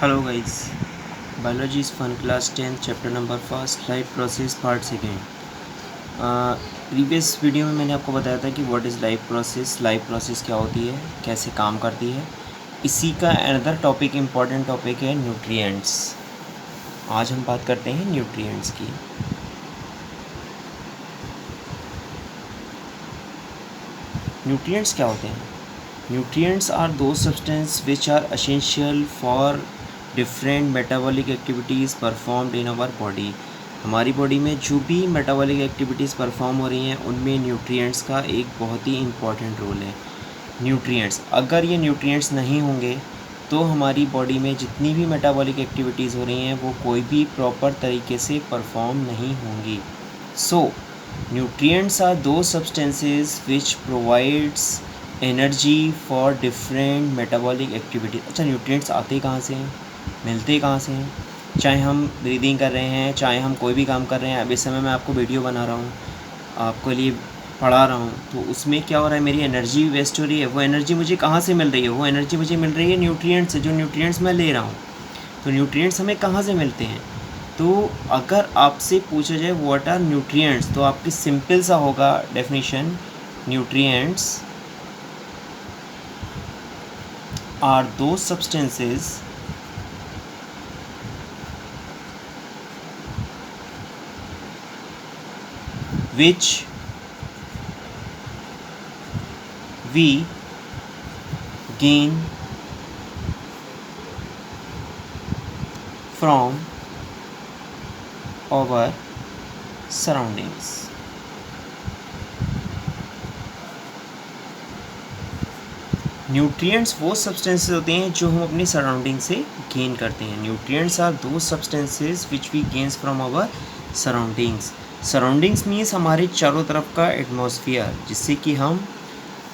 Hello guys, biology is fun class 10 chapter number first life process part second. Previous video में मैंने आपको बताया था कि व्हाट इज़ लाइफ प्रोसेस क्या होती है, कैसे काम करती है। इसी का अनदर टॉपिक इम्पॉर्टेंट टॉपिक है न्यूट्रिएंट्स। आज हम बात करते हैं न्यूट्रिएंट्स की। न्यूट्रिएंट्स क्या होते हैं? Nutrients are those substance which are essential for different metabolic activities performed in our body. हमारी बॉडी में जो भी मेटाबॉलिक एक्टिविटीज़ परफॉर्म हो रही हैं उनमें न्यूट्रिएंट्स का एक बहुत ही इम्पॉर्टेंट रोल है। न्यूट्रिएंट्स, अगर ये न्यूट्रिएंट्स नहीं होंगे तो हमारी बॉडी में जितनी भी मेटाबॉलिक एक्टिविटीज़ हो रही हैं वो कोई भी प्रॉपर तरीके से परफॉर्म नहीं होंगी। सो nutrients are those substances which provides energy for different metabolic activity. अच्छा, न्यूट्रिएंट्स आते कहाँ से हैं, मिलते कहाँ से हैं? चाहे हम ब्रीदिंग कर रहे हैं, चाहे हम कोई भी काम कर रहे हैं। अब इस समय मैं आपको वीडियो बना रहा हूँ, आपके लिए पढ़ा रहा हूँ, तो उसमें क्या हो रहा है, मेरी एनर्जी वेस्ट हो रही है। वो एनर्जी मुझे कहाँ से मिल रही है? वो एनर्जी मुझे मिल रही है न्यूट्रिएंट्स से, जो न्यूट्रिएंट्स मैं ले रहा हूँ। तो न्यूट्रिएंट्स हमें कहाँ से मिलते हैं? तो अगर आपसे पूछा जाए व्हाट आर न्यूट्रिएंट्स, तो आपकी सिंपल सा होगा definition, nutrients are those substances which we gain from our surroundings। Nutrients वो सब्सटेंसेस होते हैं जो हम अपनी सराउंडिंग से गेन करते हैं। Nutrients are those substances which we gains from our surroundings. Surroundings means हमारे चारों तरफ का एटमॉस्फेयर, जिससे कि हम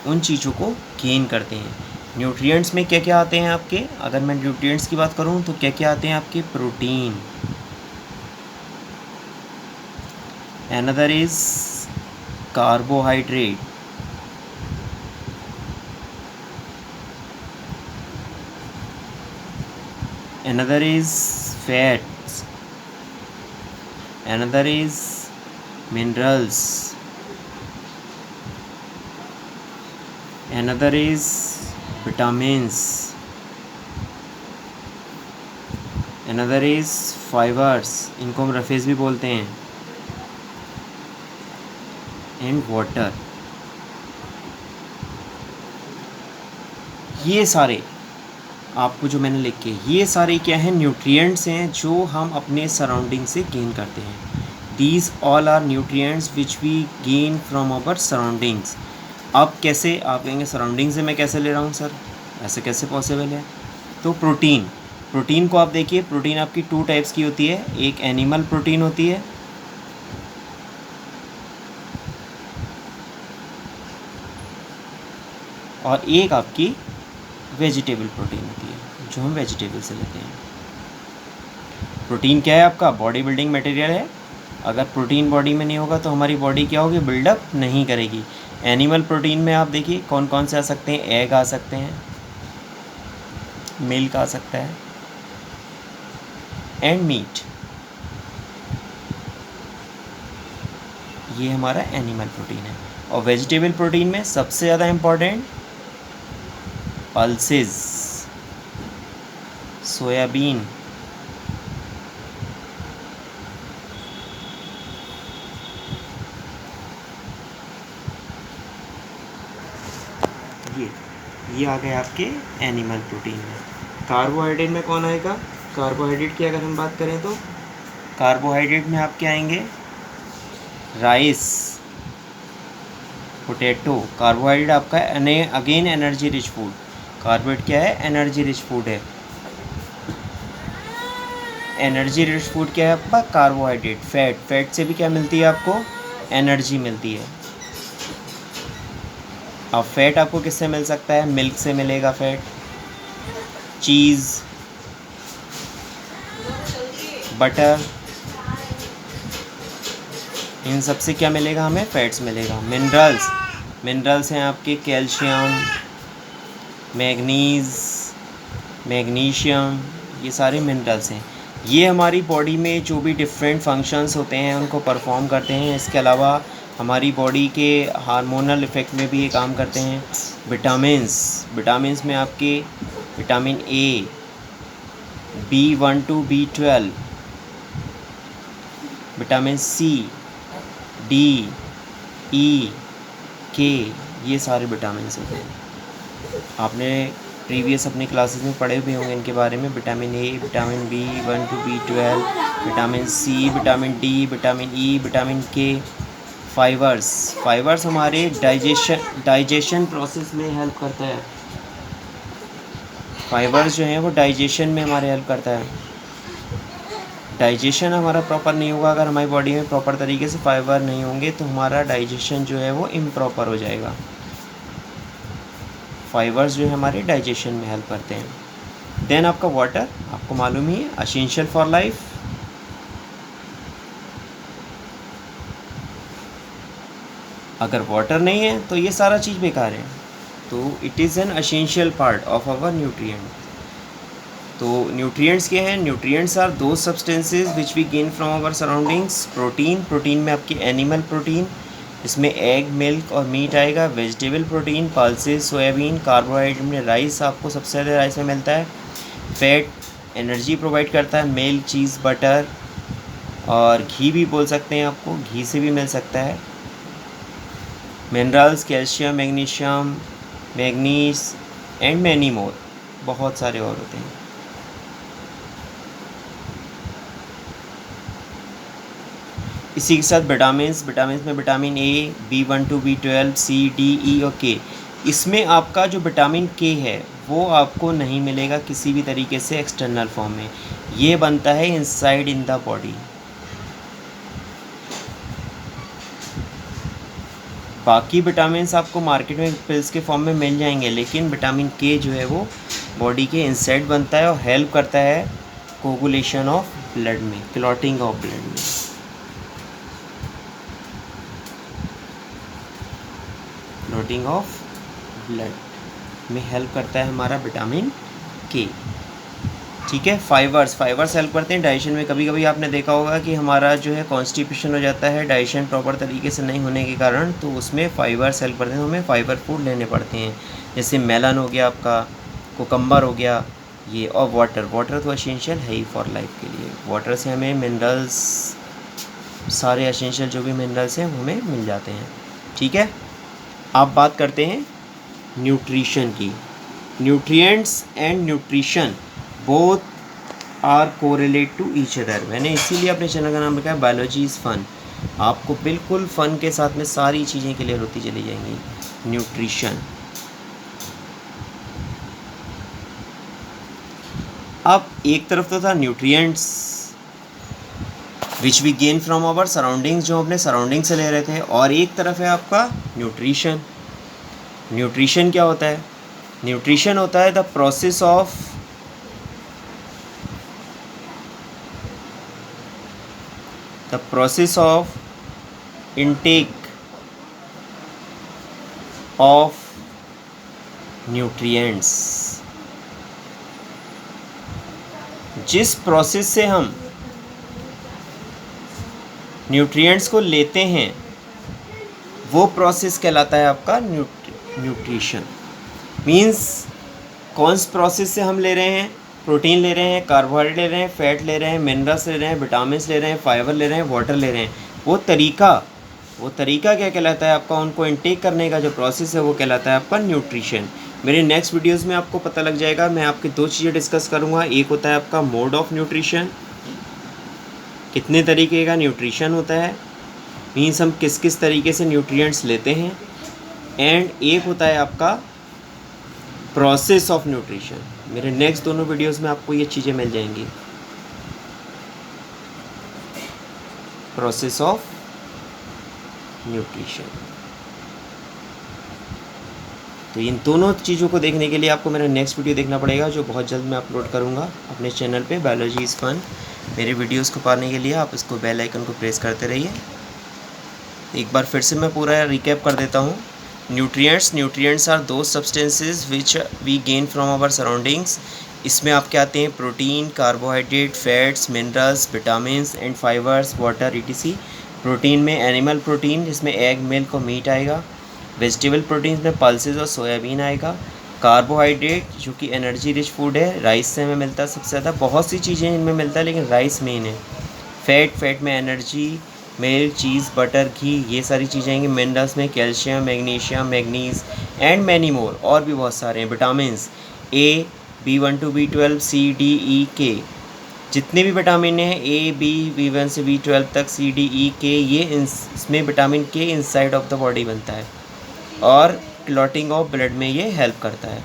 उन चीज़ों को गेन करते हैं। न्यूट्रिएंट्स में क्या क्या आते हैं आपके? अगर मैं न्यूट्रिएंट्स की बात करूं तो क्या क्या आते हैं आपके? Protein, another is carbohydrate, another is fats, another is minerals, another is vitamins, another is fibers, इनको हम रफेज भी बोलते हैं, एंड वाटर। ये सारे आपको जो मैंने लिखे, ये सारे क्या हैं? न्यूट्रिएंट्स हैं जो हम अपने सराउंडिंग से गेन करते हैं। These all are nutrients which we gain from our surroundings. अब कैसे? आप कहेंगे सराउंडिंग से मैं कैसे ले रहा हूँ सर, ऐसे कैसे पॉसिबल है? तो प्रोटीन को आप देखिए, प्रोटीन आपकी टू टाइप्स की होती है। एक एनिमल प्रोटीन होती है, और एक आपकी वेजिटेबल प्रोटीन होती है, जो हम वेजिटेबल से लेते हैं। प्रोटीन क्या है आपका? बॉडी बिल्डिंग मटेरियल है। अगर प्रोटीन बॉडी में नहीं होगा तो हमारी बॉडी क्या होगी? बिल्डअप नहीं करेगी। एनिमल प्रोटीन में आप देखिए कौन कौन से आ सकते हैं? एग आ सकते हैं, मिल्क आ सकता है, एंड मीट। ये हमारा एनिमल प्रोटीन है। और वेजिटेबल प्रोटीन में सबसे ज़्यादा इम्पॉर्टेंट पल्सेस, सोयाबीन, ये आ गए आपके एनिमल प्रोटीन में। कार्बोहाइड्रेट में कौन आएगा? कार्बोहाइड्रेट की अगर हम बात करें तो कार्बोहाइड्रेट में आपके आएंगे राइस, पोटैटो। कार्बोहाइड्रेट आपका again energy rich food. Carbohydrate क्या है? एनर्जी रिच फूड है। एनर्जी रिच फूड क्या है आपका? कार्बोहाइड्रेट। फैट से भी क्या मिलती है आपको? एनर्जी मिलती है। अब फैट आपको किससे मिल सकता है? मिल्क से मिलेगा फैट, चीज़, बटर, इन सब से क्या मिलेगा हमें? फैट्स मिलेगा। मिनरल्स हैं आपके कैल्शियम, मैग्नीशियम, ये सारे मिनरल्स हैं। ये हमारी बॉडी में जो भी डिफरेंट फंक्शंस होते हैं उनको परफॉर्म करते हैं। इसके अलावा हमारी बॉडी के हार्मोनल इफ़ेक्ट में भी ये काम करते हैं। विटामिन्स में आपके vitamin A, B1 to B12, vitamin C, D, E, K, ये सारे विटामिन्स होते हैं। आपने प्रीवियस अपनी क्लासेस में पढ़े भी होंगे इनके बारे में। Vitamin A, vitamin B1 to B12, vitamin C, vitamin D, vitamin E, vitamin K. Fibres हमारे डाइजेशन प्रोसेस में हेल्प करता है। फाइबर्स जो हैं वो डाइजेशन में हमारे हेल्प करता है। डाइजेशन हमारा प्रॉपर नहीं होगा, अगर हमारी बॉडी में प्रॉपर तरीके से फाइबर नहीं होंगे तो हमारा डाइजेशन जो है वो इम्प्रॉपर हो जाएगा। फाइबर्स जो है हमारे डाइजेशन में हेल्प करते हैं। देन आपका वाटर, आपको मालूम ही है, एसेंशियल फॉर लाइफ। अगर वाटर नहीं है तो ये सारा चीज़ बेकार है। तो it is an essential part of our nutrient. तो न्यूट्रिएंट्स क्या हैं? Nutrients are those substances which we gain from our surroundings. Protein में आपकी एनिमल प्रोटीन, इसमें एग, मिल्क और मीट आएगा। Vegetable protein, pulses, soybean. Carbohydrate में राइस, आपको सबसे ज़्यादा राइस में मिलता है। फैट एनर्जी प्रोवाइड करता है, मिल्क, चीज़, बटर और घी भी बोल सकते हैं, आपको घी से भी मिल सकता है। Minerals, calcium, magnesium, manganese and many more, बहुत सारे और होते हैं। इसी के साथ विटामिन्स में vitamin A, B1 to B12, C, D, E और के। इसमें आपका जो विटामिन के है वो आपको नहीं मिलेगा किसी भी तरीके से एक्सटर्नल फॉर्म में, ये बनता है इनसाइड इन द बॉडी। बाकी विटामिन्स आपको मार्केट में पिल्स के फॉर्म में मिल जाएंगे, लेकिन विटामिन के जो है वो बॉडी के इनसाइड बनता है और हेल्प करता है कोगुलेशन ऑफ ब्लड में, क्लॉटिंग ऑफ ब्लड में। क्लॉटिंग ऑफ ब्लड में हेल्प करता है हमारा विटामिन के। ठीक है। फाइबर्स हेल्प करते हैं डाइजेशन में। कभी कभी आपने देखा होगा कि हमारा जो है कॉन्स्टिपेशन हो जाता है डाइजेशन प्रॉपर तरीके से नहीं होने के कारण, तो उसमें फाइबर्स हेल्प करते हैं। हमें फाइबर फूड लेने पड़ते हैं, जैसे मेलन हो गया, आपका कोकम्बर हो गया ये। और वाटर तो एसेंशियल है ही फॉर लाइफ के लिए। वाटर से हमें मिनरल्स, सारे एसेंशियल जो भी मिनरल्स हैं वो हमें मिल जाते हैं। ठीक है। आप बात करते हैं न्यूट्रिशन की। Nutrients and nutrition both are correlate to each other. मैंने इसीलिए अपने चैनल का नाम रखा है बायोलॉजी इज़ फन। आपको बिल्कुल फ़न के साथ में सारी चीज़ें क्लियर होती चली जाएंगी। न्यूट्रिशन, अब एक तरफ तो था nutrients which we gain from our surroundings, जो अपने सराउंडिंग से ले रहे थे, और एक तरफ है आपका न्यूट्रिशन। न्यूट्रिशन क्या होता है? न्यूट्रिशन होता है the process of intake of nutrients। जिस प्रोसेस से हम न्यूट्रिएंट्स को लेते हैं वो प्रोसेस कहलाता है आपका न्यूट्रिशन। मीन्स कौन से प्रोसेस से हम ले रहे हैं? प्रोटीन ले रहे हैं, कार्बोहाइड्रेट ले रहे हैं, फैट ले रहे हैं, मिनरल्स ले रहे हैं, विटामिन्स ले रहे हैं, फाइबर ले रहे हैं, वाटर ले रहे हैं। वो तरीका क्या कहलाता है आपका? उनको इनटेक करने का जो प्रोसेस है वो कहलाता है आपका न्यूट्रिशन। मेरे नेक्स्ट वीडियोस में आपको पता लग जाएगा। मैं आपकी दो चीज़ें डिस्कस करूँगा। एक होता है आपका मोड ऑफ न्यूट्रिशन, कितने तरीके का न्यूट्रिशन होता है, मीन्स हम किस किस तरीके से न्यूट्रिएंट्स लेते हैं। एंड एक होता है आपका प्रोसेस ऑफ न्यूट्रिशन। मेरे नेक्स्ट दोनों वीडियोस में आपको ये चीज़ें मिल जाएंगी। Process of nutrition. तो इन दोनों चीज़ों को देखने के लिए आपको मेरा नेक्स्ट वीडियो देखना पड़ेगा, जो बहुत जल्द मैं अपलोड करूँगा अपने चैनल पे बायोलॉजी इज़ फन। मेरे वीडियोस को पाने के लिए आप इसको बेल आइकन को प्रेस करते रहिए। एक बार फिर से मैं पूरा रिकैप कर देता हूँ। Nutrients are those substances which we gain from our surroundings. इसमें आपके आते हैं protein, carbohydrate, fats, minerals, vitamins and fibres, water etc। Protein में एनिमल प्रोटीन जिसमें एग, मिल्क और मीट आएगा। वेजिटेबल प्रोटीन में पल्सेस और सोयाबीन आएगा। कार्बोहाइड्रेट जो कि एनर्जी रिच फूड है, राइस से हमें मिलता है सबसे ज़्यादा, बहुत सी चीज़ें इनमें मिलता है लेकिन राइस मेन है। फैट में एनर्जी, मिल्क, चीज़, बटर, घी, ये सारी चीज़ें आएंगी। मिनरल्स में calcium, magnesium, manganese and many more, और भी बहुत सारे हैं। Vitamins A, B1 to B12, C, D, E, K, जितने भी विटामिन हैं A, B, B1 से B12 तक, C, D, E, K, ये इसमें vitamin K inside of the body बनता है और क्लॉटिंग ऑफ ब्लड में ये हेल्प करता है।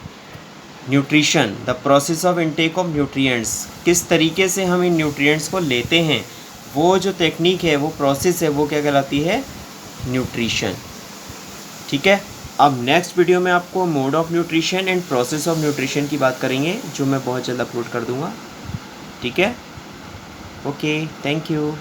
Nutrition, the process of intake of nutrients, किस तरीके से हम इन न्यूट्रिएंट्स को लेते हैं, वो जो टेक्निक है, वो प्रोसेस है, वो क्या कहलाती है? न्यूट्रिशन। ठीक है, अब नेक्स्ट वीडियो में आपको mode of nutrition and process of nutrition की बात करेंगे, जो मैं बहुत जल्द अपलोड कर दूंगा। ठीक है, ओके, थैंक यू।